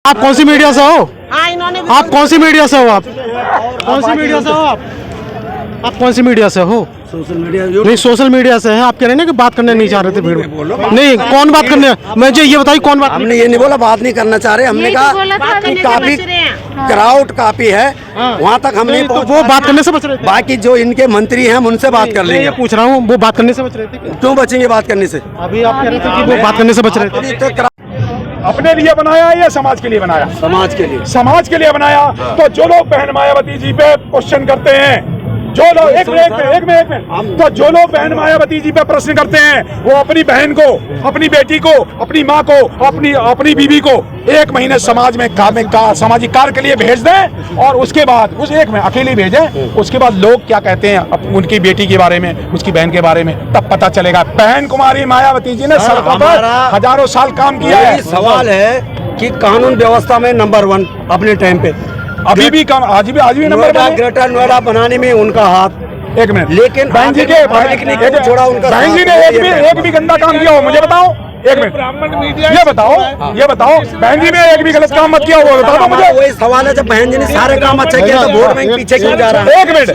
आप कौन C media से हो? हाँ, इन्होंने आप कौन सी मीडिया से हो? आप कौन सी मीडिया से हो? आप कौन सी मीडिया से हो? सोशल मीडिया नहीं, सोशल मीडिया से हैं। आप कह रहे हैं ना कि बात करने नहीं चाह रहे थे भीड़ में। नहीं, कौन बात करने? मुझे ये बताइए कौन बात? हमने ये नहीं बोला बात नहीं करना चाह रहे, हमने कहा कि काफी क्राउड काफी है, वहाँ तक हम नहीं तो वो बात करने से बच रहे थे। बाकी जो इनके मंत्री हैं हम उनसे बात कर लेंगे। पूछ रहा हूँ, वो बात करने से बच रहे थे? क्यों बचेंगे बात करने से? अभी आप कह रहे थे कि वो बात करने से बच रहे थे। अपने लिए बनाया या समाज के लिए बनाया? समाज के लिए। समाज के लिए बनाया। तो जो लोग बहन मायावती जी पे क्वेश्चन करते हैं, जो लोग एक मिनट तो जो लोग बहन मायावती जी पे प्रश्न करते हैं, वो अपनी बहन को, अपनी बेटी को, अपनी माँ को, अपनी बीवी को 1 महीने समाज में सामाजिक कार्य के लिए भेज दें और उसके बाद उस 1 महीने अकेले भेजें। उसके बाद लोग क्या कहते हैं उनकी बेटी के बारे में, उसकी बहन के बारे में, तब पता चलेगा। बहन कुमारी मायावती जी ने सड़कों पर हजारों साल काम किया है। सवाल है कि कानून व्यवस्था में नंबर 1 अपने टाइम पे अभी भी काम, आज भी नंबर ग्रेटर नोएडा बनाने में उनका हाथ। 1 मिनट, लेकिन बहन जी के छोड़ा उनका बहन जी ने एक भी गंदा काम किया हो मुझे बताओ? 1 मिनट, ये बताओ बहन जी ने एक भी गलत काम मत किया हो, बता दो मुझे। वही सवाल है, जब बहन जी ने सारे काम अच्छा किया तो वोट बैंक पीछे क्यों जा रहा है? 1 मिनट,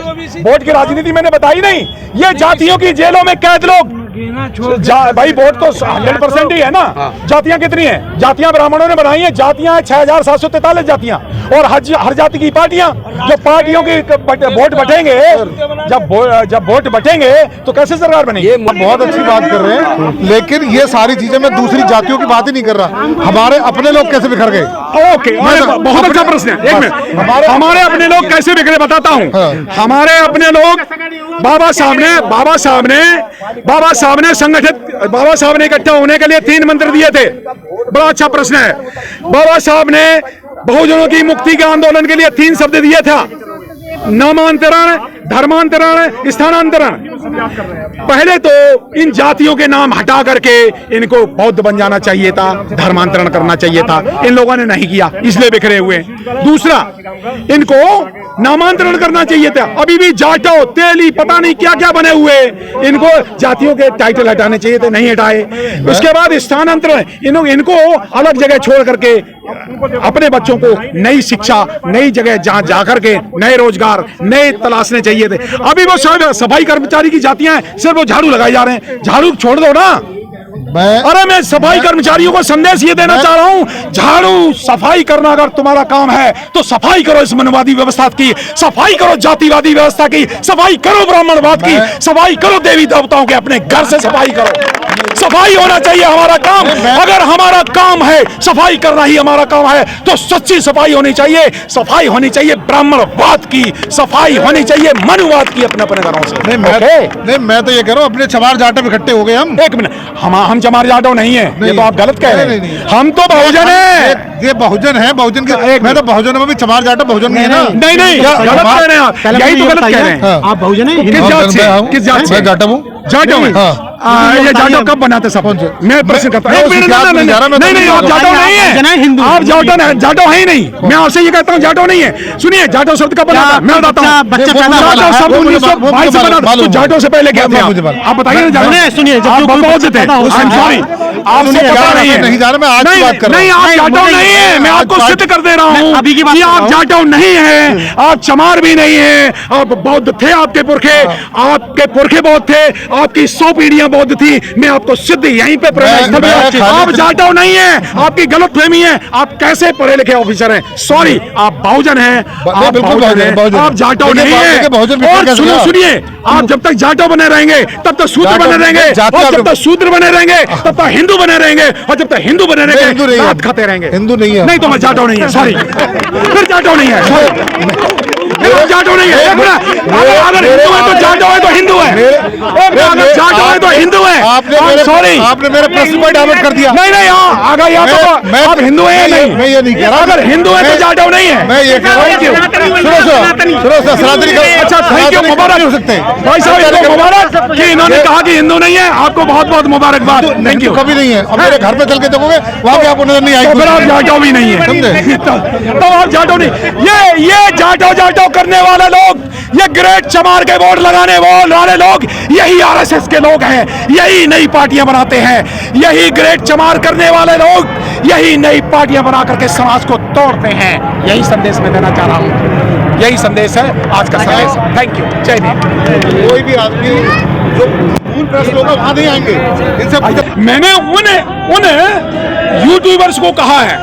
वोट की राजनीति मैंने बताई नहीं। ये जातियों की जेलों में कैद लोग भाई, वोट तो 100% ही है ना। जातियां कितनी हैं? जातियां ब्राह्मणों ने बनाई हैं। जातियां 6743 जातियां और हर जाति की पार्टियां। जो पार्टियों की वोट बटेंगे, जब वोट बटेंगे तो कैसे सरकार बनेगी? ये बहुत अच्छी बात कर रहे हैं, लेकिन ये सारी चीजें मैं दूसरी जातियों की बात ही नहीं कर रहा। हमारे अपने लोग कैसे बिखर गए? ओके, बहुत अच्छा प्रश्न है। 1 मिनट, हमारे अपने लोग कैसे बिखरे बताता हूँ। हमारे अपने लोग बाबा साहब ने इकट्ठा होने के लिए 3 मंत्र दिए थे। बड़ा अच्छा प्रश्न है। बाबा साहब ने बहुजनों की मुक्ति के आंदोलन के लिए 3 शब्द दिए था: नामांतरण, धर्मांतरण, स्थानांतरण। पहले तो इन जातियों के नाम हटा करके इनको बौद्ध बन जाना चाहिए था, धर्मांतरण करना चाहिए था। इन लोगों ने नहीं किया, इसलिए बिखरे हुए। दूसरा, इनको नामांतरण करना चाहिए था। अभी भी जाटो, तेली, पता नहीं क्या क्या बने हुए, इनको जातियों के टाइटल हटाने चाहिए थे, नहीं हटाए। उसके बाद स्थानांतरण, इनको अलग जगह छोड़ करके अपने बच्चों को नई शिक्षा, नई जगह जहां जाकर के नए रोजगार, नए तलाशने चाहिए थे। अभी वो सफाई कर्मचारी की जातियां हैं, सिर्फ वो झाड़ू लगाए जा रहे हैं। झाड़ू छोड़ दो ना। अरे मैं सफाई कर्मचारियों को संदेश ये देना चाह रहा हूं, झाड़ू सफाई करना अगर तुम्हारा काम है तो सफाई करो इस मनवादी व्यवस्था की, सफाई करो जातिवादी व्यवस्था की, सफाई करो ब्राह्मणवाद की, सफाई करो देवी देवताओं के अपने घर से सफाई करो। सफाई होना चाहिए हमारा काम। अगर हमारा काम है सफाई करना ही हमारा काम है तो सच्ची सफाई होनी चाहिए। सफाई होनी चाहिए ब्राह्मणवाद की, सफाई होनी चाहिए मनुवाद की अपने अपने घरों से। नहीं, मैं तो ये कह रहा हूँ, अपने चमार जाटो में इकट्ठे हो गए हम। 1 मिनट, हम चमार जाटो नहीं है, ये तो आप गलत कह रहे हैं। हम तो बहुजन है। ये बहुजन है, बहुजन के मैं तो बहुजन में भी चमार जाटो बहुजन नहीं है ना। नहीं, गलत कह रहे हैं आप, यही तो गलत कह रहे हैं। आप बहुजन हैं? किस जात से? किस जात से? मैं जाटो हूँ। जाटो में ये जाटो कब बनाते सब? मैं प्रश्न करता हूँ। नहीं, आप जाटो नहीं है, आप जाटो है ही नहीं। मैं आपसे ये कहता हूँ जाटो नहीं है। सुनिए, जाटो शब्द कब बना था? मैं बताता हूँ। जाटो शब्द 1922 से बना था। तो जाटो से पहले क्या थे आप बताइए ना। सुनिए, आप बकौल थे, सॉरी, आपसे पता नहीं है। नहीं जा रहा, मैं आज की बात कर रहा हूँ। नहीं, आप जाटो नहीं है। मैं आपको सिद्ध कर दे रहा हूँ अभी की बात, आप जाटो नहीं है, आप चमार भी नहीं है। आप बौद्ध थे, आपके पुरखे बौद्ध थे, आपकी 100 पीढ़ियां बौद्ध थी। मैं आपको सिद्ध यहीं पे आप जाटो नहीं है, आपकी गलतफहमी है। आप कैसे पढ़े लिखे ऑफिसर हैं? सॉरी, आप बहुजन हैं, आप जाटो नहीं है। और सुनिए, आप जब तक जाटो बने रहेंगे तब तक शूद्र बने रहेंगे, और जब तक शूद्र बने रहेंगे तब तक हिंदू बने रहेंगे, और जब तक हिंदू बने रहेंगे रात खाते रहेंगे। हिंदू नहीं है। नहीं तो मैं जाटो नहीं है, सॉरी, फिर जाटो नहीं है, जाटो नहीं है। अगर हिंदू है तो जाटो है तो हिंदू है, अगर जाटो है तो हिंदू है। सॉरी, आपने मेरे प्रश्न पर डाइवर्ट कर दिया। नहीं, आगा यहाँ तो आप हिंदू है नहीं। मैं ये नहीं कह रहा। अगर हिंदू है तो जाटो नहीं है। मैं ये कह रहा हूँ, सनातनी का अच्छा, थैंक यू, मुबारक हो सकते हैं भाई साहब, इनको मुबारक कि इन्होंने कहा कि हिंदू नहीं है। आपको बहुत बहुत मुबारकबाद। Thank you. कभी नहीं है। अब मेरे घर पे चल के देखोगे, वहाँ पे आपको नजर नहीं आएगी। फिर आप जाटो भी नहीं है, तो आप जाटो नहीं। ये जाटो करने वाले लोग, ये ग्रेट चमार के बोर्ड लगाने वाले लोग, यही आरएसएस के लोग हैं, यही नई पार्टियां बनाते हैं, यही ग्रेट चमार करने वाले लोग, यही नई पार्टी पार्टियां बना करके समाज को तोड़ते हैं। यही संदेश मैं देना चाह रहा हूँ, यही संदेश है आज का संदेश। थैंक यू, जय हिंद। कोई भी आदमी जो मूल प्रश्न होगा वहां नहीं आएंगे, इनसे मैंने उन यूट्यूबर्स को कहा है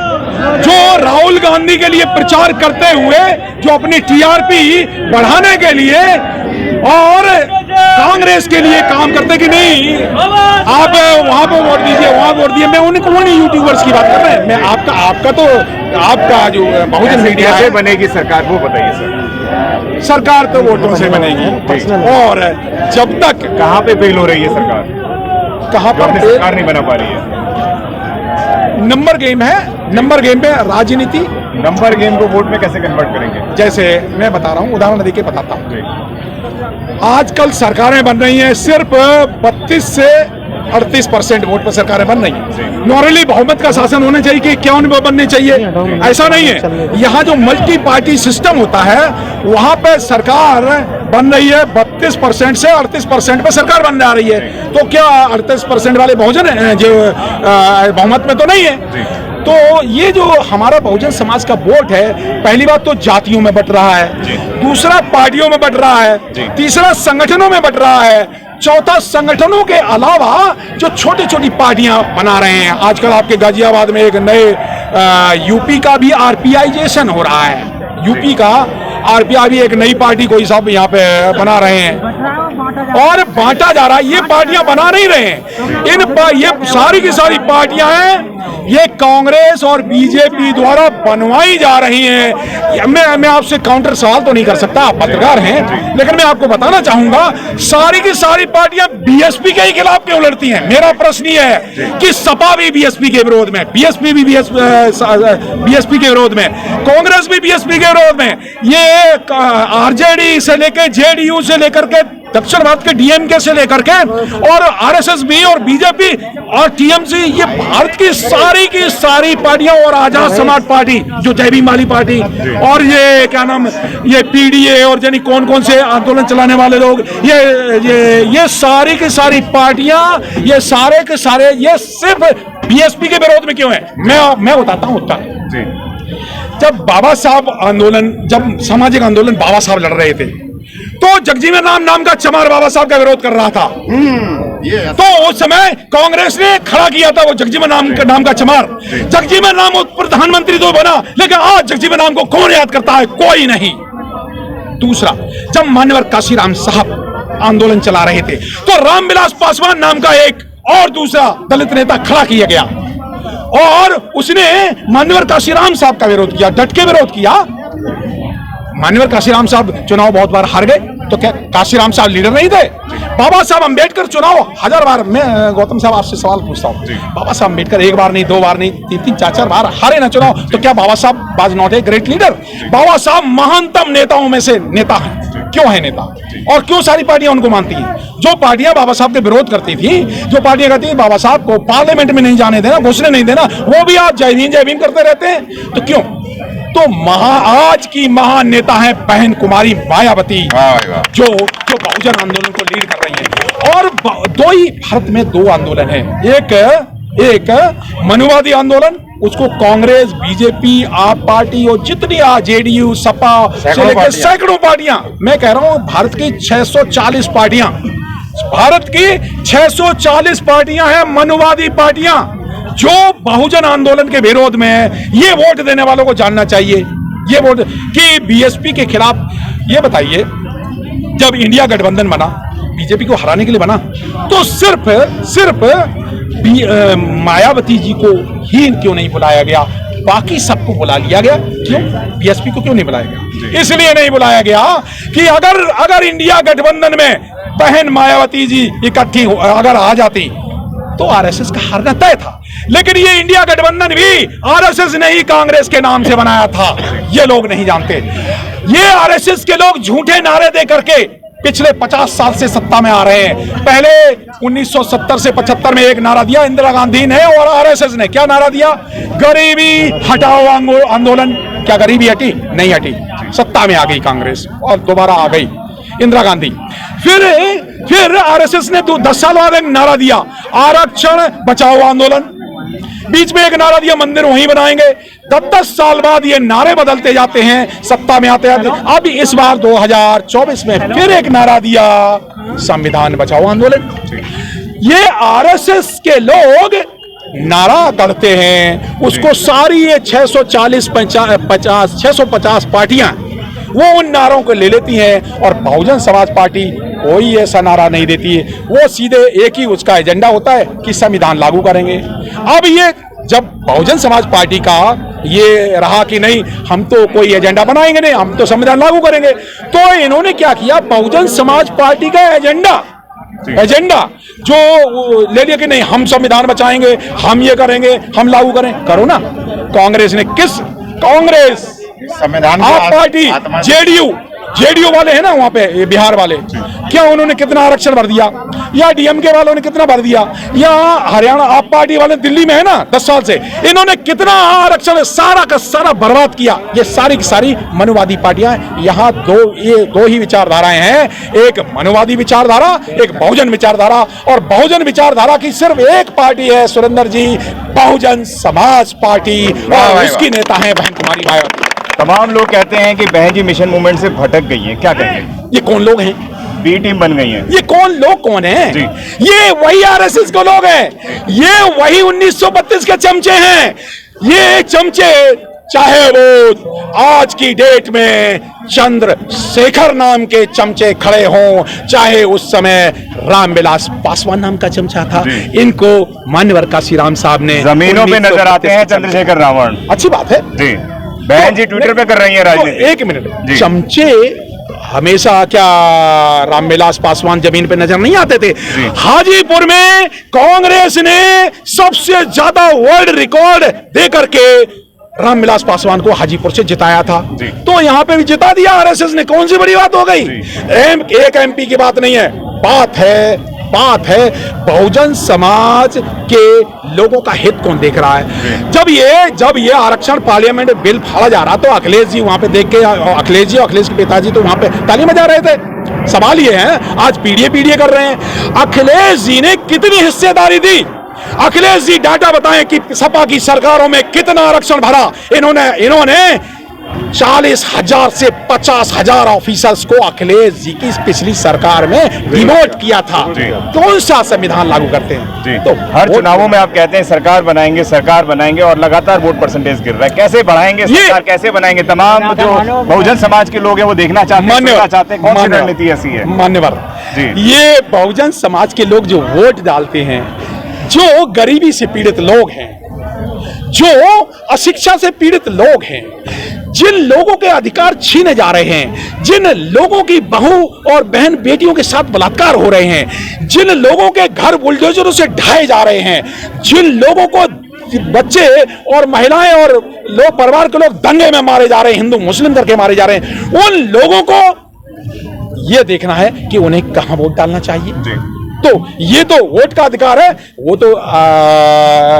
जो राहुल गांधी के लिए प्रचार करते हुए, जो अपनी टीआरपी बढ़ाने के लिए और कांग्रेस के लिए काम करते कि नहीं आप वहां पे वोट दीजिए, वहां वोट दिए, मैं उन यूट्यूबर्स की बात कर रहे हैं। मैं आपका तो आपका जो बहुजन मीडिया कैसे है, बनेगी सरकार वो बताइए सर। सरकार तो वोटों से बनेगी। और जब तक कहाँ पे फेल हो रही है सरकार, कहां जो अपनी पर सरकार नहीं बना पा रही है? नंबर गेम है, नंबर गेम पे राजनीति, नंबर गेम को वोट में कैसे कन्वर्ट करेंगे? जैसे मैं बता रहा हूं, उदाहरण देके बताता हूं। जी। आजकल सरकारें बन रही हैं, सिर्फ 32 से 38% वोट पर सरकारें बन रही हैं। नॉर्मली बहुमत का शासन होना चाहिए कि क्यों नहीं बनने चाहिए, ऐसा नहीं है। यहाँ जो मल्टी पार्टी सिस्टम होता है वहां पे सरकार बन रही है 32% से 38% पे सरकार बन जा रही है। तो क्या 38% वाले बहुजन जो बहुमत में तो नहीं है? तो ये जो हमारा बहुजन समाज का वोट है, पहली बात तो जातियों में बट रहा है, दूसरा पार्टियों में बट रहा है, तीसरा संगठनों में बट रहा है, चौथा संगठनों के अलावा जो छोटी छोटी पार्टियां बना रहे हैं। आजकल आपके गाजियाबाद में एक नए यूपी का भी आरपीआईजेशन हो रहा है, यूपी का आरपीआई भी एक नई पार्टी कोई सब यहाँ पे बना रहे हैं और बांटा जा रहा है। ये पार्टियां बना नहीं रहे हैं, ये सारी की सारी पार्टियां हैं, ये कांग्रेस और बीजेपी द्वारा बनवाई जा रही हैं। मैं आपसे काउंटर सवाल तो नहीं कर सकता, आप पत्रकार हैं, लेकिन मैं आपको बताना चाहूंगा सारी की सारी पार्टियां बीएसपी के ही खिलाफ क्यों लड़ती हैं? मेरा प्रश्न ये है कि सपा भी बीएसपी के विरोध में, बीएसपी भी बीएसपी के विरोध में, कांग्रेस भी बीएसपी के विरोध में, ये आरजेडी से लेकर जेडीयू से लेकर के दक्षिण भारत के डीएमके से लेकर के और आरएसएस भी और बीजेपी और टीएमसी, ये भारत की सारी पार्टियां और आजाद समाज पार्टी जो जय भीम वाली पार्टी और ये क्या नाम, ये पीडीए और जानी कौन कौन से आंदोलन चलाने वाले लोग, ये सारी की सारी पार्टियां, ये सारे के सारे ये सिर्फ बीएसपी के विरोध में क्यों है? मैं बताता हूं उत्तर। जब बाबा साहब आंदोलन, जब सामाजिक आंदोलन बाबा साहब लड़ रहे थे तो जगजीवन राम नाम का चमार बाबा साहब का विरोध कर रहा था। तो उस समय कांग्रेस ने खड़ा किया था वो जगजीवन नाम का चमार। जगजीवन राम प्रधानमंत्री तो बना, लेकिन आज जगजीवन राम को कौन याद करता है? कोई नहीं। दूसरा, जब मान्यवर काशीराम साहब आंदोलन चला रहे थे तो रामविलास पासवान नाम का एक और दूसरा दलित नेता खड़ा किया गया और उसने मान्यवर काशीराम साहब का विरोध किया, डट के विरोध किया। मान्यवर काशीराम साहब चुनाव बहुत बार हार गए, तो क्या काशीराम साहब लीडर नहीं थे? बाबा साहब अंबेडकर चुनाव 1000 बार, मैं गौतम साहब आपसे सवाल पूछता हूँ, बाबा साहब अंबेडकर एक बार नहीं, दो बार नहीं, तीन चार बार हारे ना चुनाव, तो क्या Baba Saheb was not a great leader? Baba Saheb महानतम नेताओं में से नेता हैं। क्यों है नेता और क्यों सारी पार्टियां उनको मानती हैं? जो पार्टियां बाबा साहब के विरोध करती थी, जो पार्टियां कहती थी बाबा साहब को पार्लियामेंट में नहीं जाने देना, घुसने नहीं देना, वो भी आज जय भीम करते रहते हैं। तो क्यों? तो आज की महान नेता है बहन कुमारी मायावती, जो बहुजन आंदोलन को लीड कर रही है। और दो ही भारत में दो आंदोलन है, एक मनुवादी आंदोलन, उसको कांग्रेस, बीजेपी, आप पार्टी और जितनी जेडीयू, सपा से लेकर सैकड़ों पार्टियां, मैं कह रहा हूं भारत की 640 पार्टियां, भारत की 640 पार्टियां हैं मनुवादी पार्टियां जो बहुजन आंदोलन के विरोध में है। ये वोट देने वालों को जानना चाहिए, ये वोट कि बीएसपी के खिलाफ। ये बताइए, जब इंडिया गठबंधन बना, बीजेपी को हराने के लिए बना, तो सिर्फ मायावती जी को ही क्यों नहीं बुलाया गया? बाकी सबको बुला लिया गया। क्यों? बीएसपी को क्यों नहीं बुलाया गया? इसलिए नहीं बुलाया गया कि अगर इंडिया गठबंधन में बहन मायावती जी इकट्ठी अगर आ जाती तो आरएसएस का हारना तय था। लेकिन ये इंडिया गठबंधन भी आरएसएस ने ही कांग्रेस के नाम से बनाया था, ये लोग नहीं जानते। ये आरएसएस के लोग झूठे नारे दे करके पिछले 50 साल से सत्ता में आ रहे हैं। पहले 1970 से 75 में एक नारा दिया इंदिरा गांधी ने और आरएसएस ने। क्या नारा दिया? गरीबी हटाओ आंदोलन। क्या गरीबी हटी? नहीं हटी। सत्ता में आ गई कांग्रेस और दोबारा आ गई इंदिरा गांधी। फिर आरएसएस ने 10 साल बाद एक नारा दिया, आरक्षण बचाओ आंदोलन। बीच में एक नारा दिया मंदिर वहीं बनाएंगे। 10-10 साल बाद ये नारे बदलते जाते हैं, सत्ता में आते हैं। अब इस बार 2024 में फिर एक नारा दिया, संविधान बचाओ आंदोलन। ये आरएसएस के लोग नारा करते हैं, उसको सारी ये 650 पार्टियां वो उन नारों को ले लेती हैं, और बहुजन समाज पार्टी कोई ऐसा नारा नहीं देती है। वो सीधे एक ही उसका एजेंडा होता है कि संविधान लागू करेंगे। अब ये जब बहुजन समाज पार्टी का ये रहा कि नहीं, हम तो कोई एजेंडा बनाएंगे नहीं, हम तो संविधान लागू करेंगे, तो इन्होंने क्या किया, बहुजन समाज पार्टी का एजेंडा जो ले लिया कि नहीं, हम संविधान बचाएंगे, हम ये करेंगे, हम लागू करें। करो ना। कांग्रेस संविधान आप पार्टी, जेडीयू वाले हैं ना वहां पे, बिहार वाले, क्या उन्होंने कितना आरक्षण भर दिया, या डीएमके वालों ने कितना भर दिया, या हरियाणा आप पार्टी वाले दिल्ली में है ना 10 साल से, इन्होंने कितना आरक्षण सारा का सारा बर्बाद किया। ये सारी की सारी मनुवादी पार्टियां, यहाँ दो ही विचारधाराएं हैं, एक मनुवादी विचारधारा, एक बहुजन विचारधारा। और बहुजन विचारधारा की सिर्फ एक पार्टी है सुरेंद्र जी, बहुजन समाज पार्टी, और उसकी नेता है बहन कुमारी मायावती। तमाम लोग कहते हैं कि बहन जी मिशन मूवमेंट से भटक गई हैं, क्या कहेंगे? ये कौन लोग हैं? बी टीम बन गई हैं। ये कौन हैं? ये वही आरएसएस के लोग हैं, ये वही 1932 के चमचे हैं। ये चमचे, चाहे वो आज की डेट में चंद्रशेखर नाम के चमचे खड़े हों, चाहे उस समय रामविलास पासवान नाम का चमचा था, इनको मान्यवर काशीराम साहब ने जमीनों पे नजर आते हैं चंद्रशेखर रावण। अच्छी बात है जी, बहन जी ट्विटर पे कर रही है राजनीति। एक मिनट, चमचे हमेशा क्या रामविलास पासवान जमीन पे नजर नहीं आते थे? हाजीपुर में कांग्रेस ने सबसे ज्यादा वर्ल्ड रिकॉर्ड दे करके रामविलास पासवान को हाजीपुर से जिताया था, तो यहां पे भी जिता दिया आरएसएस ने। कौन सी बड़ी बात हो गई? एक एमपी की बात नहीं है, बात है बहुजन समाज के लोगों का हित कौन देख रहा है। जब ये आरक्षण पार्लियामेंट बिल फाड़ा जा रहा, तो अखिलेश जी वहां पे देख के, अखिलेश के पिताजी तो वहां पे ताली बजा रहे थे। सवाल ये है, आज पीडीए कर रहे हैं, अखिलेश जी ने कितनी हिस्सेदारी दी? अखिलेश जी डाटा बताएं कि सपा की सरकारों में कितना आरक्षण भरा। इन्होंने 40,000 से 50,000 ऑफिसर्स को अखिलेश जी की पिछली सरकार में डिमोट किया था। कौन सा संविधान लागू करते हैं? तो हर चुनावों में आप कहते हैं सरकार बनाएंगे और लगातार वोट परसेंटेज गिर रहा है। कैसे बढ़ाएंगे सरकार, कैसे बनाएंगे? तमाम जो बहुजन समाज के लोग हैं वो देखना चाहते हैं, कौन सी रणनीति ऐसी है? मान्यवर, ये बहुजन समाज के लोग जो वोट डालते हैं, जो गरीबी से पीड़ित लोग हैं, जो अशिक्षा से पीड़ित लोग हैं, जिन लोगों के अधिकार छीने जा रहे हैं, जिन लोगों की बहू और बहन बेटियों के साथ बलात्कार हो रहे हैं, जिन लोगों के घर बुलडोजरों से ढाए जा रहे हैं, जिन लोगों को बच्चे और महिलाएं और लोग परिवार के लोग दंगे में मारे जा रहे हैं, हिंदू मुस्लिम करके मारे जा रहे हैं, उन लोगों को यह देखना है कि उन्हें कहां वोट डालना चाहिए। तो ये तो वोट का अधिकार है, वो तो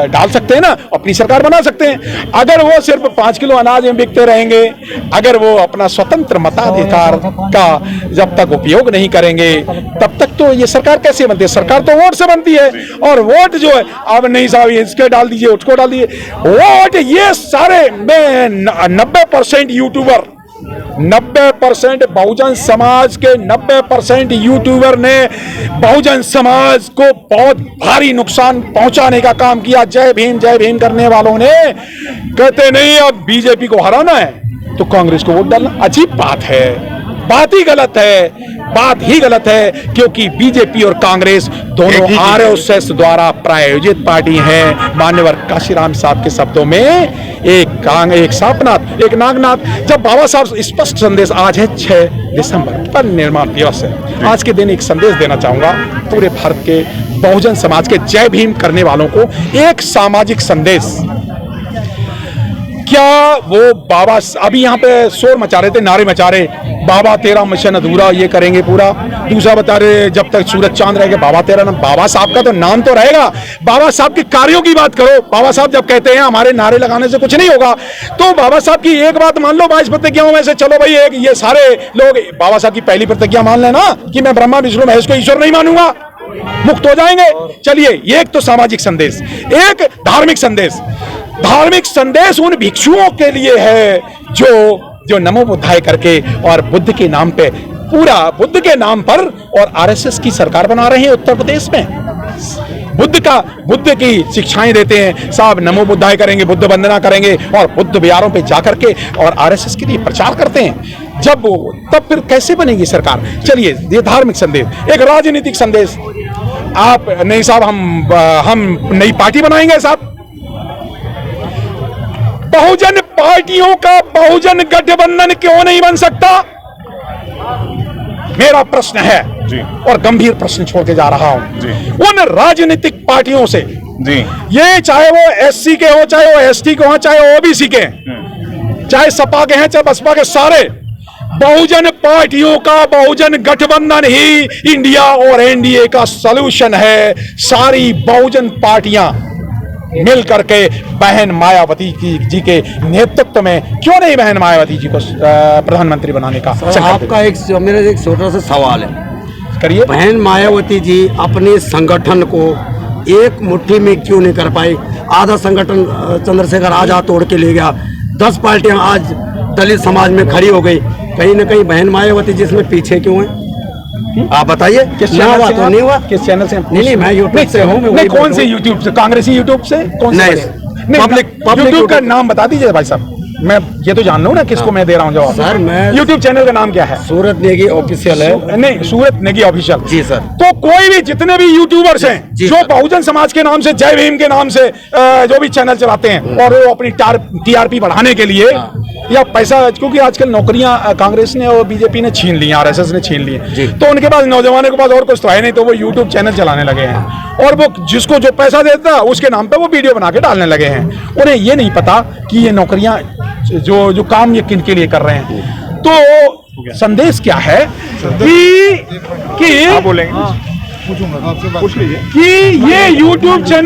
डाल सकते हैं ना, अपनी सरकार बना सकते हैं। अगर वो सिर्फ 5 किलो अनाज में बिकते रहेंगे, अगर वो अपना स्वतंत्र मताधिकार का जब तक उपयोग नहीं करेंगे, तब तक तो ये सरकार कैसे बनती है? सरकार तो वोट से बनती है, और वोट जो है, अब नहीं साहब इसके डाल दीजिए, उसको डाल दीजिए, वोट ये सारे 90% यूट्यूबर, 90% बहुजन समाज के 90% यूट्यूबर ने बहुजन समाज को बहुत भारी नुकसान पहुंचाने का काम किया। जय भीम करने वालों ने कहते नहीं अब बीजेपी को हराना है तो कांग्रेस को वोट डालना। अजीब बात है, बात ही गलत है, क्योंकि बीजेपी और कांग्रेस दोनों आरएसएस द्वारा प्रायोजित पार्टी हैं। मान्यवर काशीराम साहब के शब्दों में एक सांपनाथ, एक नागनाथ। जब बाबा साहब स्पष्ट संदेश, आज है 6 दिसंबर पर निर्माण दिवस है, आज के दिन एक संदेश देना चाहूंगा पूरे भारत के बहुजन समाज के जय भीम करने वालों को, एक सामाजिक संदेश। क्या वो बाबा अभी यहाँ पे शोर मचा रहे थे, नारे मचा रहे, बाबा तेरा मिशन अधूरा, ये करेंगे पूरा। दूसरा बता रहे जब तक सूरज चांद रहेगा बाबा तेरा नाम। बाबा साहब का तो नाम तो रहेगा, बाबा साहब के कार्यों की बात करो। बाबा साहब जब कहते हैं हमारे नारे लगाने से कुछ नहीं होगा, तो बाबा साहब की एक बात मान लो 22 प्रतिज्ञाओं में से। चलो भाई, ये सारे लोग बाबा साहब की पहली प्रतिज्ञा मान लेना कि मैं ब्रह्मा विष्णु महेश को ईश्वर नहीं मानूंगा, मुक्त हो जाएंगे। चलिए, ये एक तो सामाजिक संदेश, एक धार्मिक संदेश। धार्मिक संदेश उन भिक्षुओं के लिए है जो नमो बुद्धाय करके और बुद्ध के नाम पे, पूरा बुद्ध के नाम पर और आरएसएस की सरकार बना रहे हैं उत्तर प्रदेश में। बुद्ध की शिक्षाएं देते हैं, साहब नमो बुद्धाय करेंगे, बुद्ध वंदना करेंगे और बुद्ध विहारों पे जाकर के और आरएसएस के लिए प्रचार करते हैं। तब फिर कैसे बनेगी सरकार? चलिए, ये धार्मिक संदेश। एक राजनीतिक संदेश, आप नहीं साहब, हम नई पार्टी बनाएंगे साहब। बहुजन पार्टियों का बहुजन गठबंधन क्यों नहीं बन सकता? मेरा प्रश्न है जी। और गंभीर प्रश्न छोड़ के जा रहा हूं जी। उन राजनीतिक पार्टियों से जी, ये चाहे वो एससी के हो, चाहे वो एसटी के हो, चाहे वो ओबीसी के हैं, चाहे सपा के हैं, चाहे बसपा के, सारे बहुजन पार्टियों का बहुजन गठबंधन ही इंडिया और एनडीए का सलूशन है। सारी बहुजन पार्टियां मिल करके बहन मायावती जी के नेतृत्व में, क्यों नहीं बहन मायावती जी को प्रधानमंत्री बनाने का? आपका मेरा एक छोटा सा सवाल है, करिए। बहन मायावती जी अपने संगठन को एक मुट्ठी में क्यों नहीं कर पाई? आधा संगठन चंद्रशेखर आजाद तोड़ के ले गया, 10 पार्टियां आज दलित समाज में खड़ी हो गई। कहीं ना कहीं बहन मायावती जी इसमें पीछे क्यों है? आप बताइए। किस चैनल से? तो नहीं हुआ? किस चैनल से? नहीं, मैं यूट्यूब से हूँ। नहीं, कौन से यूट्यूब से? कांग्रेसी यूट्यूब से? कौन से? नहीं, पब्लिक यूट्यूब का नाम बता दीजिए भाई साहब, मैं ये तो जान लूं ना किसको मैं दे रहा हूं जवाब। सर, मैं यूट्यूब चैनल का नाम क्या है? सूरत नेगी ऑफिशियल है। नहीं, सूरत नेगी ऑफिशियल। जी सर। तो कोई भी जितने भी यूट्यूबर्स हैं जो बहुजन समाज के नाम से, जय भीम के नाम से जो भी चैनल चलाते हैं और वो अपनी टीआरपी बढ़ाने के लिए या पैसा, क्योंकि आजकल नौकरियां कांग्रेस ने और बीजेपी ने छीन ली, आरएसएस ने छीन ली, तो उनके पास, नौजवानों के पास और कुछ तो है नहीं, तो वो यूट्यूब चैनल चलाने लगे हैं और वो जिसको जो पैसा देता है उसके नाम पे वो वीडियो बना के डालने लगे हैं। उन्हें ये नहीं पता कि ये नौकरियां जो काम ये किन के लिए कर रहे हैं। तो संदेश क्या है कि आप बोलेंगे, कि ये यूट्यूब चैनल